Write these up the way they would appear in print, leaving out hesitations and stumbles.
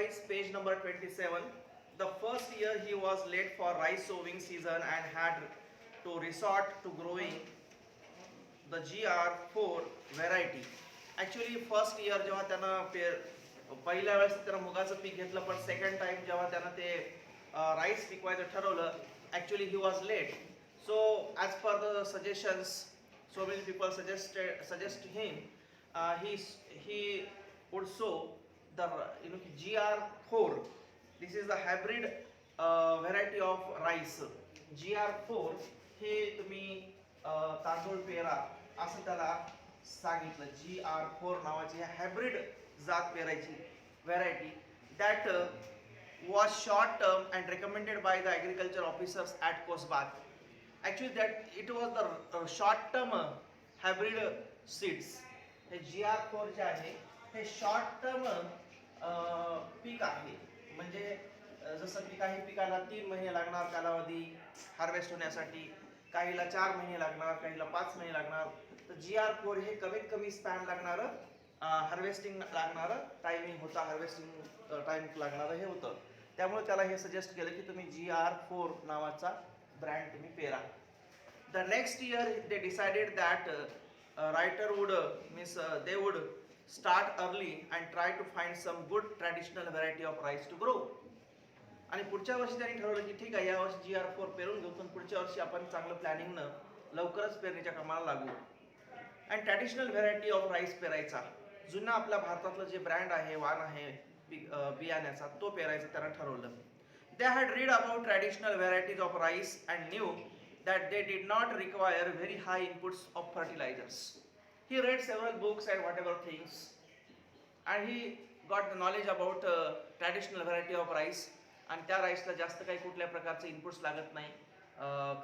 rice, page number 27. The first year he was late for rice sowing season and had to resort to growing the GR4 variety. Actually first year जेव्हा त्यानं पहिल्या वेळेस त्यानं मुगाचं पीक घेतलं, पण second time जेव्हा त्यानं ते राईस पिकवायचं ठरवलं, actually he was late. So as per the suggestions, so many people suggest him, he would sow the GR4. This is the hybrid variety of rice. GR4 हे तुम्ही तांदूळ पेरा असं त्याला सांगितलं. GR4 नावाची हायब्रिड जात पेरायची variety that was short term and recommended by the agriculture officers at Kosbat. Actually that it was the short term hybrid seeds. हे GR4 जे आहे हे शॉर्ट टर्म पीक आहे. म्हणजे जसं की काही पिकाला 3 महिने लागणार कालावधी हार्वेस्ट होण्यासाठी, काहीला 4 महिने लागणार, काहीला 5 महिने लागणार. तर GR4 हे कमीत कमी स्पॅन लागणारं हार्वेस्टिंग लागणारं टायमिंग होता, हार्वेस्टिंग टाइम लागणारं हे होतं. त्यामुळे त्याला हे सजेस्ट केलं की तुम्ही GR4 नावाचा ब्रँड तुम्ही पेरा. The next year they decided that writer would they would start early and try to find some good traditional variety of rice to grow. आणि पुढच्या वर्षी त्यांनी ठरवलं की ठीक आहे, या वर्षी GR4 पेरून घेऊ, पण पुढच्या वर्षी आपण चांगलं प्लॅनिंगनं लवकरच पेरणीच्या कामाला लागू. And traditional variety of rice पेरायचा. जुना आपल्या भारतातलं जे ब्रँड आहे, वाण आहे बियाण्याचा, तो पेरायचा त्यांना ठरवलं. They had read about traditional varieties of rice and new that they did not require very high inputs of fertilizers. He read several books and whatever things, and he got the knowledge about traditional variety of rice. आणि त्या राईसला जास्त काही कुठल्या प्रकारचे inputs लागत नाही,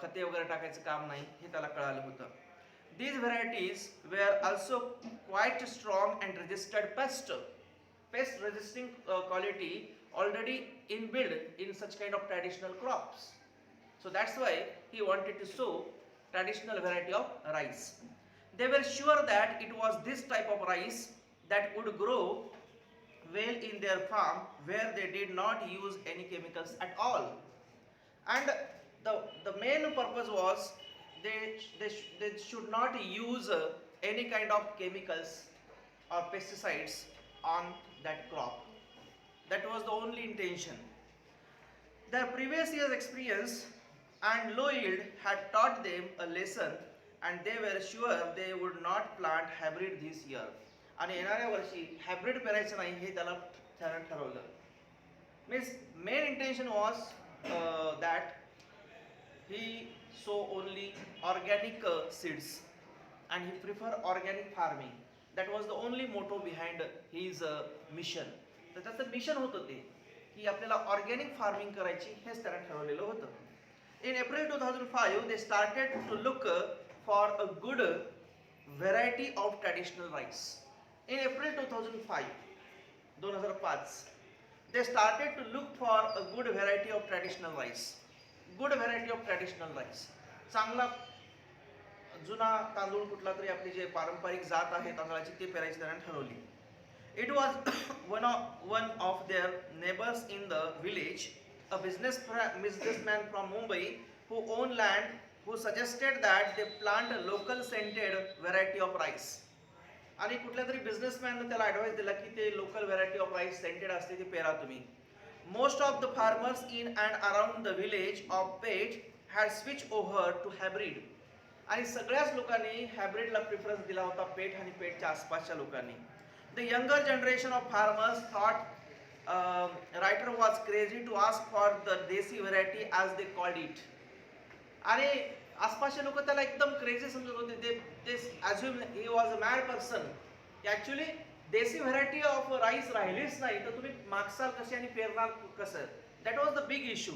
खते वगैरे टाकायचं काम नाही, हे त्याला कळालं होतं. These varieties were also quite strong and resisted pest resisting quality already inbuilt in such kind of traditional crops. So that's why he wanted to sow traditional variety of rice. They were sure that it was this type of rice that would grow well in their farm where they did not use any chemicals at all. And the main purpose was they should not use any kind of chemicals or pesticides on that crop. That was the only intention. Their previous year's experience and low yield had taught them a lesson, and they were sure they would not plant hybrid this year. आणि येणाऱ्या वर्षी hybrid पेरायचं नाही हे त्याला ठरवलं. Means main intention was that he so only organic seeds and he prefer organic farming. That was the only motto behind his mission. तर त्याचं mission होतं ते की आपल्याला ऑर्गॅनिक फार्मिंग करायची, हेच त्याला ठरवलेलं होतं. In April 2005, they started to look for a good variety of traditional rice. In April 2005, they started to look for a good variety of traditional rice. Good variety of traditional rice. चांगला जुना तांदूळ कुठला तरी आपली जे पारंपरिक जात आहे तांदळाची ते पेरायची त्यांनी ठरवली. It was one of their neighbors in the village, a businessman from Mumbai who owned land, who suggested that they plant a local scented variety of rice. आणि कुठल्या तरी बिझनेसमॅनने त्याला ॲडवाइस दिला की ते local variety of rice scented असते ती पेरा तुम्ही. Most of the farmers in and around the village of Peth had switch over to hybrid. आणि सगळ्याच लोकांनी हायब्रिडला प्रिफरन्स दिला होता, पेठ आणि पेठच्या आसपासच्या लोकांनी. The younger generation of farmers thought writer was crazy to ask for the desi variety as they called it. आणि आसपासचे लोक त्याला एकदम क्रेझी समजत होते. ते assume he was a mad person. Actually desi variety of rice राहिलीच नाही तर तुम्ही मागसाल कशी आणि पेरणार कसं. That was the big issue.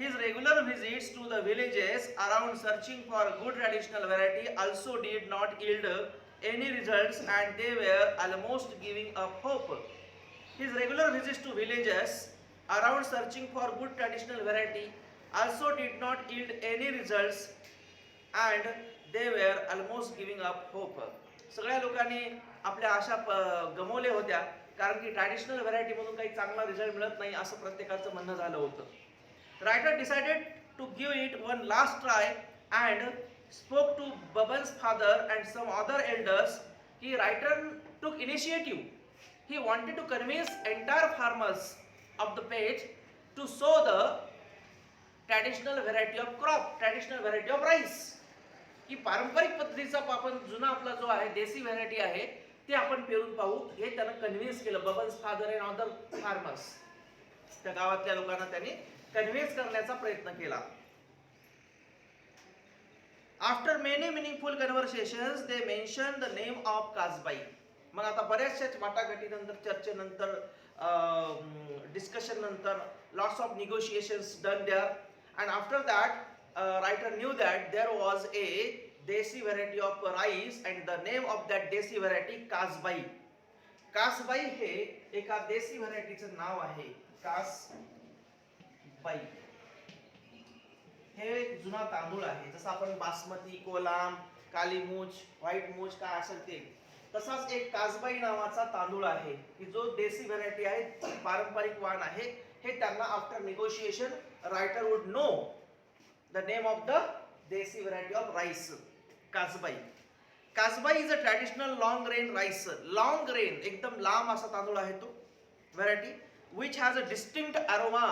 His regular visits to the villages around searching for good traditional variety also did not yield any results, and they were almost giving up hope. His regular visits to villages around searching for good traditional variety also did not yield any results, and they were almost giving up hope. सगळ्या लोकांनी आपल्या आशा गमावल्या होत्या कारण की traditional व्हरायटीमधून काही चांगला result मिळत नाही असं प्रत्येकाचं म्हणणं झालं होतं. Writer decided to give it one last try and spoke to Baban's father and some other elders. की writer took initiative. He wanted to convince entire farmers of the page to sow the traditional variety of crop, traditional variety of rice. की पारंपरिक पद्धतीचा आपण जुना आपला जो आहे देसी variety आहे ते आपण पेरून पाहू हे त्यानं कन्व्हिन्स केलं. Baban's father and other farmers, त्या गावातल्या लोकांना त्यांनी कन्व्हिन्स करण्याचा प्रयत्न केला. After many meaningful conversations they mention the name of Kasbai. मग आता बऱ्याचशा वाटाघाटीनंतर, चर्चेनंतर, डिस्कशन नंतर, lots of negotiations done there, and after that writer knew that there was a desi variety of rice and the name of that desi variety Kasbai. Kasbai हे एका देसी व्हरायटीचं नाव आहे. कासबाई हे एक जुना तांदूळ आहे. जसं आपण बासमती, कोलाम, काली मूछ, व्हाईट मूछ काय असेल ते, तसाच एक कासबाई नावाचा तांदूळ आहे की जो देसी व्हरायटी आहे, पारंपरिक वाण आहे. हे त्यांना after negotiation writer would know the name of the desi variety of rice, Kasbai. Kasbai is a traditional long grain rice. Long grain एकदम लांब असा तांदूळ आहे तो variety, which has a distinct aroma.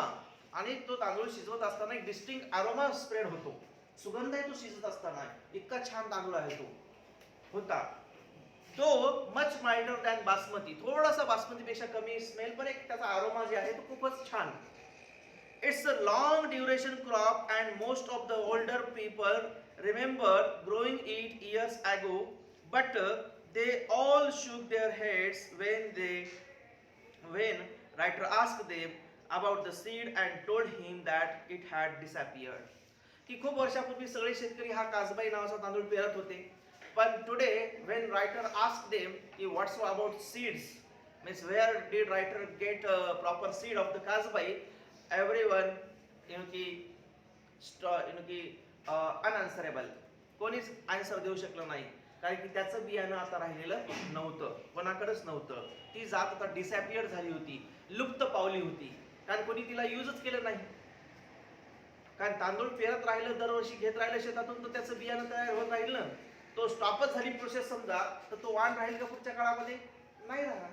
आणि तो तांदूळ शिजवत असताना एक डिस्टिंक्ट अरोमा स्प्रेड होतो, सुगंध आहे तो शिजत असताना. इतका छान तांदूळ आहे तो होता. तो मच माइल्डर दॅन बासमती, थोडासा बासमतीपेक्षा कमी स्मेल, पण एक त्याचा अरोमा जे आहे तो खूपच छान. It's a long duration crop and most of the older people remember growing it years ago, but they all shook their heads when writer asked them about the seed and told him that it had disappeared. की खूप वर्षापूर्वी सगळे शेतकरी हा कासबाई नावाचा तांदूळ पेरत होते, पण today when writer asked them की what's about seeds, means where did writer get a proper seed of the kasbai, everyone unanswerable, कोणीच आन्सर देऊ शकलं नाही. कारण की त्याचं बियाणं आता राहिलेलं नव्हतं, कोणाकडेच नव्हतं. ती जात आता डिसॅपियर झाली होती, लुप्त पावली होती, कारण कोणी तिला युजच केलं नाही. कारण तांदूळ पेरत राहिलं, दरवर्षी घेत राहिलं शेतातून, तर त्याचं बियाणं तयार होत राहील ना. तो स्टॉपच झाली प्रोसेस समजा, तर तो वाण राहील का पुढच्या काळामध्ये? नाही राहणार.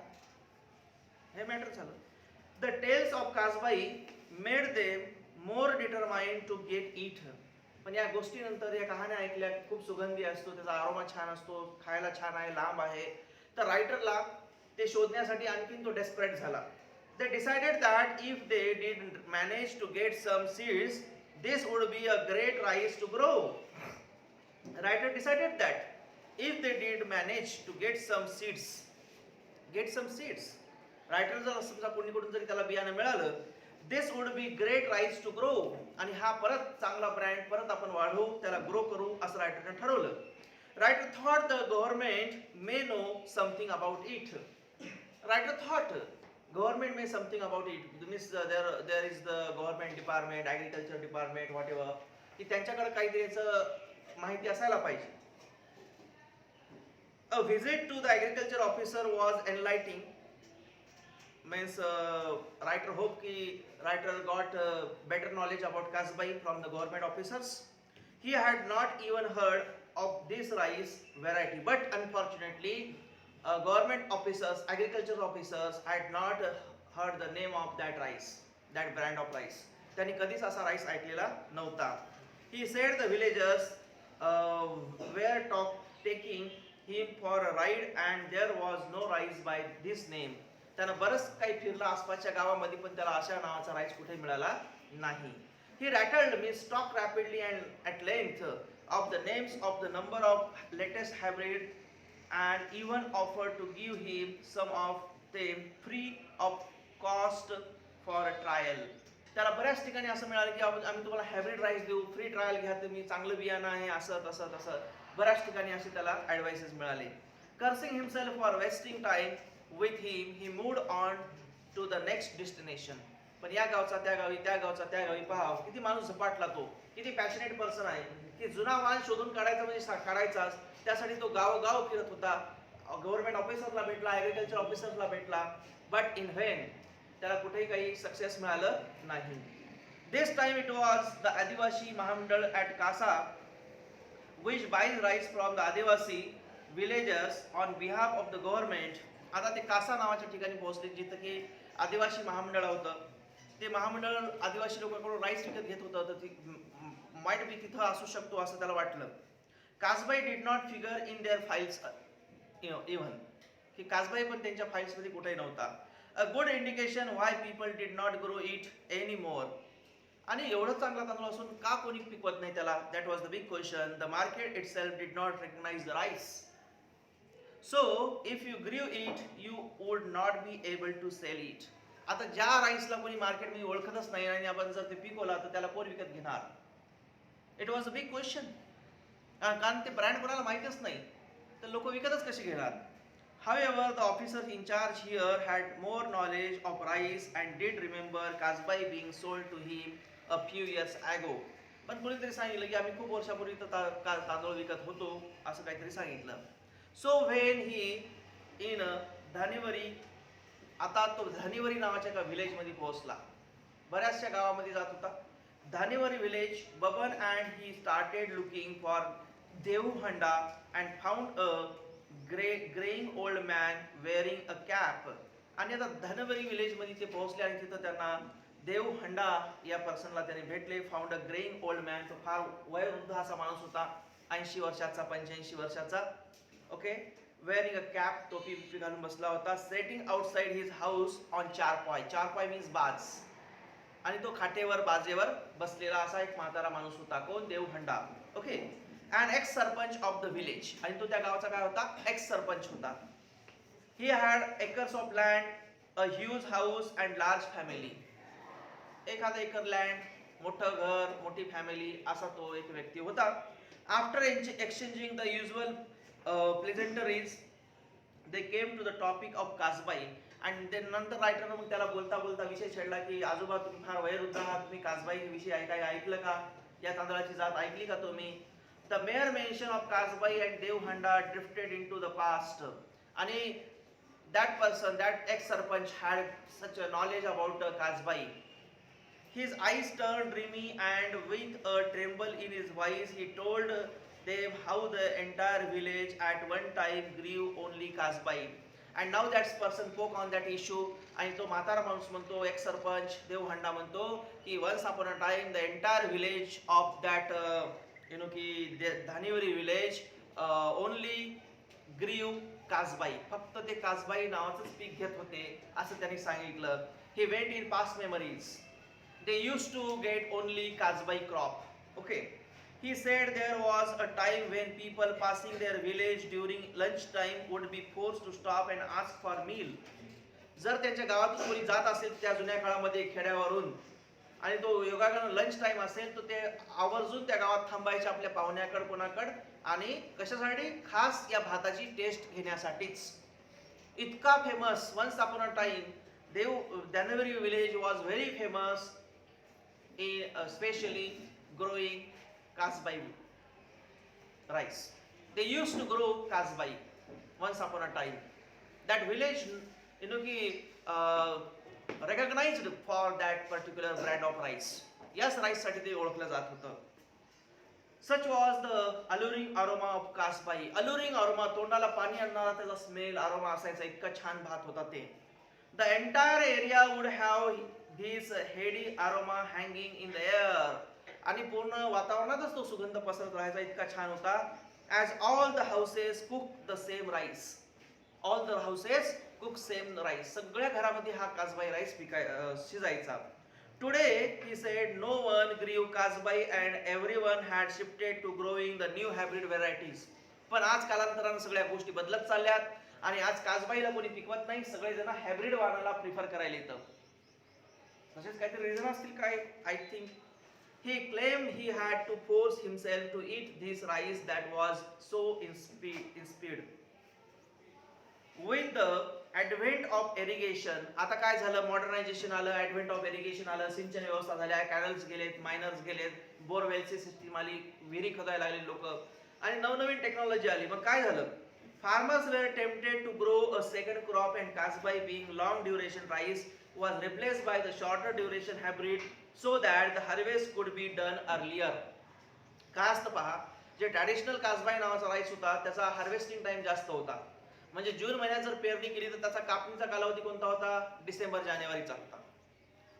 हे मॅटर झालं. The tales of Kasbai made them more determined to get it. पण या गोष्टीनंतर या कहाण्या ऐकल्या, खूप सुगंधी असतो, त्याचा आरोमा छान असतो, खायला छान आहे, लांब आहे, तर रायटरला ते शोधण्यासाठी आणखीन तो डेस्परेट झाला. They decided that if they did manage to get some seeds, this would be a great rice to grow. Writer decided that if they did manage to get some seeds, writer जर समजा कोणीकडून जरी त्याला बियाणं मिळालं, this would be great rice to grow, आणि हा परत चांगला ब्रँड परत आपण वाढवू, त्याला ग्रो करू असं रायटरने ठरवलं. Writer thought the government may know something about it. Writer thought government may something about it. Means there is the government department, agriculture department, whatever, की त्यांच्याकडे काहीतरी याचं माहिती असायला पाहिजे. A visit to the agriculture officer was enlightening. Means writer hope ki writer got better knowledge about kasbai from the government officers. He had not even heard of this rice variety, but unfortunately government officers, agriculture officers had not heard the name of that rice, that brand of rice. त्यांनी कधीच असा rice ऐकलेला नव्हता. He said the villagers were taking him for a ride and there was no rice by this name. त्यानं बरंच काही फिरला आसपासच्या गावामध्ये, पण त्याला अशा नावाचा राईस कुठे मिळाला नाही. He rattled me stock rapidly and at length of the names of the number of latest hybrid and even offered to give him some of them free of cost for a trial. त्याला बऱ्याच ठिकाणी असं मिळालं की आम्ही तुम्हाला hybrid rice देऊ, free trial घ्या तुम्ही, चांगलं बियाणं आहे, असं तसं तसं बऱ्याच ठिकाणी असे त्याला ॲडवाइसेस मिळाले. Cursing himself for wasting time with him, he moved on to the next destination. पण या गावचा त्या गावी, त्या गावचा त्या गावी, पहा किती माणूस झपाटला तो, किती पॅशनेट पर्सन आहे की जुना वाण शोधून काढायचा म्हणजे काढायचाच, त्यासाठी तो गावोगाव फिरत होता. गव्हर्नमेंट ऑफिसरला भेटला, ॲग्रिकल्चर ऑफिसरला भेटला, बट इन व्हेन, त्याला कुठेही काही सक्सेस मिळालं नाही. This time it was the Adivasi Mahamandal at Kasa which buys rice from the Adivasi villagers on behalf of the government. आता ते कासा नावाच्या ठिकाणी पोहोचले जिथं की आदिवासी महामंडळ होतं. ते महामंडळ आदिवासी लोकांकडून राईस विकत घेत होतं. तर ती माइट बी तिथं असू शकतो असं त्याला वाटलं. Kasbai did not figure in their files even, की कासबाई पण त्यांच्या फाइल्स मध्ये कुठेही नव्हता. A good indication why people did not grow it any more. आणि एवढं चांगला तांदूळ असून का कोणी पिकवत नाही त्याला? That was the big question. The market itself did not recognise the rice. So if you grow it you would not be able to sell it. आता ज्या राईसला कोणी मार्केटमध्ये ओळखतच नाही आणि आपण जर ते पिकवला तर त्याला कोण विकत घेणार? It was a big question. कारण ते ब्रँड कोणाला माहीतच नाही तर लोक विकतच कसे घेणार? However, the officer in charge here had more knowledge of rice and did remember Kasbai being sold to him a few years ago. पण कोणीतरी सांगितलं की आम्ही खूप वर्षापूर्वी तांदूळ विकत होतो असं काहीतरी सांगितलं. सो व्हेन ही इन धानेवरी, आता तो धानेवरी नावाच्या एका विलेज मध्ये पोहोचला. बऱ्याचशा गावामध्ये जात होता. Dhanewari village, Baban and he started looking for Devhanda and found a greying old man wearing a cap. आणि आता धनवरी विलेज मध्ये ते पोहोचले आणि तिथं त्यांना देवहंडा या पर्सनला त्यांनी भेटले. Found a greying old man. तो फार वयोवृद्ध असा माणूस होता, 80 वर्षाचा 85 वर्षाचा. ओके, वेअरिंग अ कॅप, टोपी बिपी घालून बसला होता. Sitting outside his house on charpai. Charpai means बाज. आणि तो खाटेवर बाजेवर बसलेला असा एक म्हातारा माणूस होता. कोण? Devhanda. Okay, and ex sarpanch of the village. आणि तो त्या गावाचा काय होता? एक्स सरपंच होता. He had acres of land, a huge house and large family. 1,000 acre land, मोठं घर, मोठी फॅमिली असा तो एक व्यक्ती होता. After exchanging the usual pleasantries they came to the topic of Kasbai. आणि ते नंतर रायटरनं मग त्याला बोलता बोलता विषय छेडला की आजोबा तुम्ही फार वयोवृद्ध आहात, तुम्ही कासबाई विषयी काय ऐकलं का? या तांदळाची जात ऐकली का तुम्ही? The mere mention of Kasbai and Devhanda drifted into the past. आणि that person, that ex-sarpanch had such a knowledge about Kasbai. His eyes turned dreamy and with a tremble in his voice he told them how the entire village at one time grew only Kasbai. And now that person spoke on that issue. आणि तो म्हातारा माणूस म्हणतो, x sarpanch देवहंडा म्हणतो की once upon a time the entire village of that की धानेवरी village only ग्रीव कासबाई. फक्त ते कासबाई नावाचंच पीक घेत होते असं त्यांनी सांगितलं. He went in past memories. They use to get only Kasbai crop. Okay, he said there was a time when people passing their village during lunch time would be force to stop and ask for meal. जर त्यांच्या गावातून कोणी जात असेल त्या जुन्या काळामध्ये खेड्यावरून आणि तो योगायोगानं लंच टाइम असेल तर ते आवर्जून त्या गावात थांबायचे आपल्या पाहुण्याकडे कोणाकडे. आणि कशासाठी? खास या भाताची टेस्ट घेण्यासाठीच. इतका famous. Once upon a time Dhanewari village was very famous in specially growing Kasbai rice. They used to grow kasbai once upon a time. That village, recognized for that particular brand of rice. Yes, rice साठी ते ओळखलं जात होतं. Such was the alluring aroma of kasbai. Alluring aroma, तोंडाला पाणी आणणारा त्याचा smell, aroma असायचा. इतका छान भात होता ते. The entire area would have this heady aroma hanging in the air. आणि पूर्ण वातावरणातच तो सुगंध पसरत राहायचा. इतका छान होता. As all the houses cooked the same rice. All the houses cook same rice. सगळ्या घरामध्ये हा कासबाई rice शिजायचा. Today he said no one grew kasbai and everyone had shifted to growing the new hybrid varieties. पण आज कालांतराने सगळ्या गोष्टी बदलत चालल्यात आणि आज कासबाईला कोणी पिकवत नाही. सगळे जण हायब्रिड वाणाला प्रिफर करायला येतं. तसेच काहीतरी रिझन असतील काय? I think he claimed he had to force himself to eat this rice that was so inspired. With the advent of irrigation, आता काय झालं? मॉडर्नायझेशन आलं, ऍडव्हेंट ऑफ इरिगेशन आलं, सिंचन व्यवस्था झाल्या, कॅनल्स गेलेत, मायनर्स गेलेत, बोरवेलची सिस्टीम आली, विहिरी खोदायला लागले लोक आणि नवनवीन टेक्नॉलॉजी आली. मग काय झालं? Farmers were tempted to grow a second crop, and Kasbai, being long duration rice, was replaced by the shorter duration hybrid so that the harvest could be done earlier. कास्त पहा, जे ट्रॅडिशनल कासबाई नावाचा rice होता त्याचा harvesting time जास्त होता. म्हणजे जून महिन्यात जर पेरणी केली तर त्याचा कापणीचा कालावधी कोणता होता? डिसेंबर जानेवारीचा होता.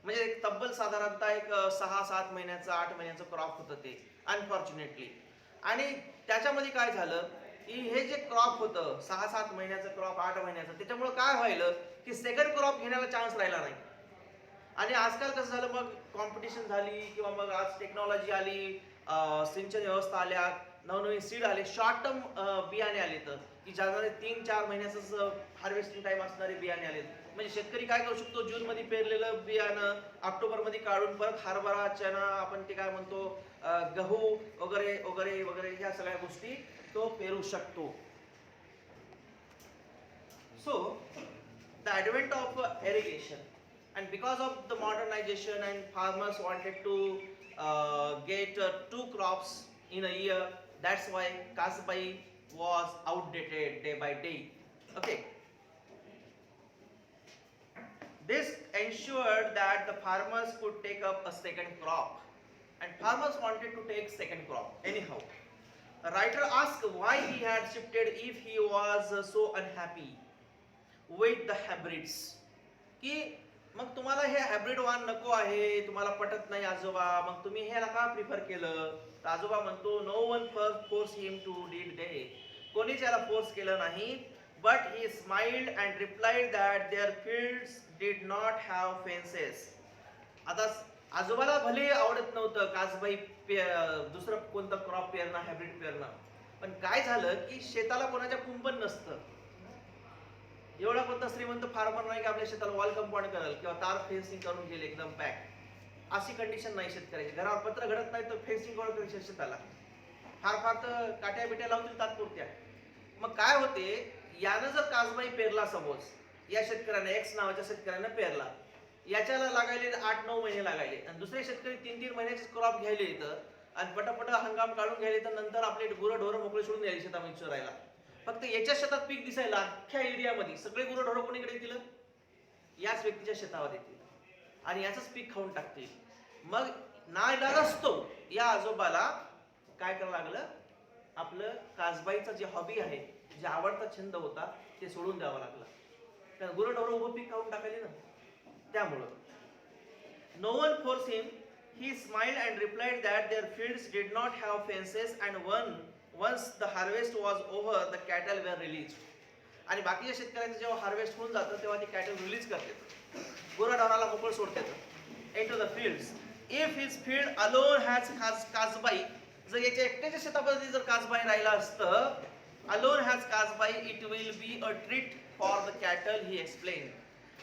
म्हणजे एक तब्बल साधारणतः एक 6-7 महिन्याचं 8 महिन्याचं क्रॉप होतं ते, अनफॉर्च्युनेटली. आणि त्याच्यामध्ये काय झालं की हे जे क्रॉप होतं 6-7 महिन्याचं क्रॉप, 8 महिन्याचं, त्याच्यामुळे काय व्हायलं की सेकंड क्रॉप घेण्याला चान्स राहिला नाही. आणि आजकाल कसं झालं, मग कॉम्पिटिशन झाली किंवा मग आज टेक्नॉलॉजी आली, सिंचन व्यवस्था आल्या, नवनवीन सीड आले, शॉर्ट टर्म बियाणे आले, तर की ज्यामध्ये 3-4 महिन्याचं हार्वेस्टिंग टाइम असणारे बियाणे आले. म्हणजे शेतकरी काय करू शकतो, जून मध्ये पेरलेलं बियाणं ऑक्टोबर मध्ये काढून परत हरभरा, चना, आपण ते काय म्हणतो गहू वगैरे वगैरे वगैरे ह्या सगळ्या गोष्टी तो पेरू शकतो. So the advent of irrigation, and because of the modernization and farmers wanted to get 2 crops in a year, that's why Kasbai was outdated day by day. Okay, this ensured that the farmers could take up a second crop, and farmers wanted to take second crop anyhow. The writer asked why he had shifted if he was so unhappy with the hybrids. की मग तुम्हाला हे hybrid वाण नको आहे, तुम्हाला पटत नाही आजोबा, मग तुम्ही ह्याला का प्रिफर केलं? तर आजोबा म्हणतो, no one force him to did they. कोणीच याला फोर्स केलं नाही. But he smiled and replied that their fields did not have fences. आता आजोबाला भले आवडत नव्हतं कासबाई दुसरं कोणतं क्रॉप पेरणं, हायब्रिड पेरणं, पण काय झालं की शेताला कोणाच्या कुंपण नसतं. एवढा कोणता श्रीमंत फार्मर नाही की आपल्या शेताला वॉल कंपाऊंड करेल किंवा तार फेन्सिंग करून घेईल एकदम पॅक. अशी कंडिशन नाही शेतकऱ्याची. घरावर पत्र घडत नाही तर फेन्सिंग करून करेल शेताला, फार फार तर काट्या बिट्या लावतील तात्पुरत्या. मग काय होते, यानं जर कासबाई पेरला, सपोज या शेतकऱ्याने एक्स नावाच्या शेतकऱ्यानं पेरला, याच्याला लागायले 8-9 महिने लागायले, आणि दुसरे शेतकरी 3-3 महिन्याचे क्रॉप घ्यायले इथं आणि पटापट हंगाम काढून घ्यायले, तर नंतर आपले गुरंढोरं मोकळे सोडून द्यायचे शेतामध्ये चरायला. फक्त याच्या शेतात पीक दिसायला अख्ख्या एरियामध्ये सगळे गुरंढोरं कोणीकडे येतील? याच व्यक्तीच्या शेतावर येतील आणि याचंच पीक खाऊन टाकतील. मग नाईलाज असतो या आजोबाला काय करावं लागलं, आपलं कासबाईचा जे हॉबी आहे, जे आवडता छंद होता, ते सोडून द्यावं लागलं. कारण गुरंढोरं उभं पीक खाऊन टाकायले ना. त्यामुळं no one force him, he smiled and replied that their fields did not have fences, and once the harvest was over the cattle were released. आणि बाकीच्या शेतकऱ्यांचं जेव्हा हार्वेस्ट होऊन जातं तेव्हा ते कॅटल रिलीज करतात, गुराढोराला मोकळ सोडतात into the fields. If his field alone has कासबाई, जर याच्या एकट्याच्या शेतामध्ये जर कासबाई राहिला असतं, alone has कासबाई, it will be a treat for the cattle, he explained.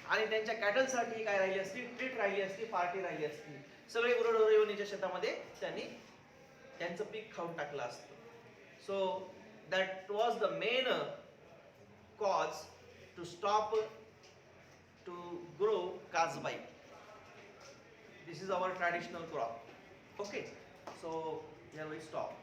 आणि त्यांच्या कॅटलसाठी काय राहिली असती? ट्रीट राहिली असती, पार्टी राहिली असती. सगळे गुरंढोरं येऊन याच्या शेतामध्ये त्यांनी त्यांचं पीक खाऊन टाकलं असतं. So that was the main cause to stop to grow kasbai. This is our traditional crop. Okay, so here we stop.